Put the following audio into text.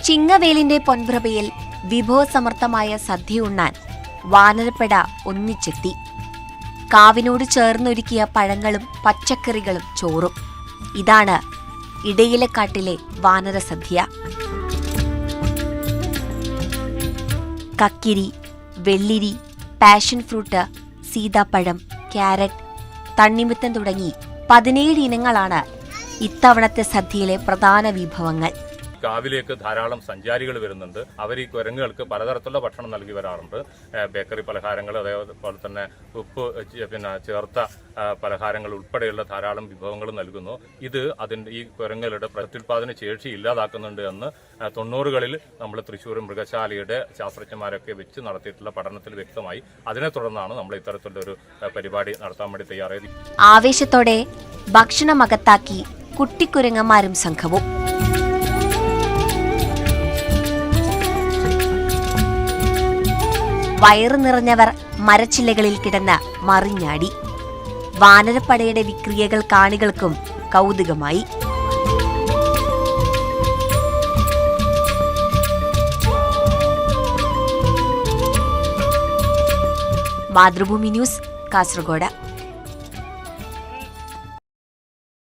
ചിങ്ങവേലിന്റെ പൊൻപ്രഭയിൽ വിഭവസമർത്ഥമായ സദ്യ ഉണ്ണാൻ വാനരപ്പട ഒന്നിച്ചെത്തി. കാവിനോട് ചേർന്നൊരുക്കിയ പഴങ്ങളും പച്ചക്കറികളും ചോറും. ഇതാണ് ഇടയിലക്കാട്ടിലെ വാനരസദ്യ. കക്കിരി, വെള്ളിരി, പാഷൻ ഫ്രൂട്ട്, സീതാപ്പഴം, ക്യാരറ്റ്, തണ്ണിമത്തൻ തുടങ്ങി 17 ഇനങ്ങളാണ് ഇത്തവണത്തെ സദ്യയിലെ പ്രധാന വിഭവങ്ങൾ. കാവിലേക്ക് ധാരാളം സഞ്ചാരികൾ വരുന്നുണ്ട്. അവർ ഈ കുരങ്ങുകൾക്ക് പലതരത്തിലുള്ള ഭക്ഷണം നൽകി വരാറുണ്ട്. ബേക്കറി പലഹാരങ്ങൾ, അതേപോലെ തന്നെ ഉപ്പ് ചേർത്ത പലഹാരങ്ങൾ ഉൾപ്പെടെയുള്ള ധാരാളം വിഭവങ്ങൾ നൽകുന്നു. ഇത് ഈ കുരങ്ങുകളുടെ പ്രത്യുൽപാദന ശേഷി ഇല്ലാതാക്കുന്നുണ്ട് എന്ന് 90കളിൽ നമ്മൾ തൃശ്ശൂർ മൃഗശാലയുടെ ശാസ്ത്രജ്ഞന്മാരൊക്കെ വെച്ച് നടത്തിയിട്ടുള്ള പഠനത്തിൽ വ്യക്തമായി. അതിനെ തുടർന്നാണ് നമ്മൾ ഇത്തരത്തിലുള്ള ഒരു പരിപാടി നടത്താൻ വേണ്ടി തയ്യാറായത്. ആവേശത്തോടെ ഭക്ഷണമകത്താക്കി കുട്ടിക്കുരങ്ങന്മാരും സംഘവും. വയറു നിറഞ്ഞവർ മരച്ചില്ലകളിൽ കിടന്ന് മറിഞ്ഞാടി. വാനരപ്പടയുടെ വിക്രിയകൾ കാണികൾക്കും കൗതുകമായി. മാതൃഭൂമി ന്യൂസ്, കാസർഗോഡ്.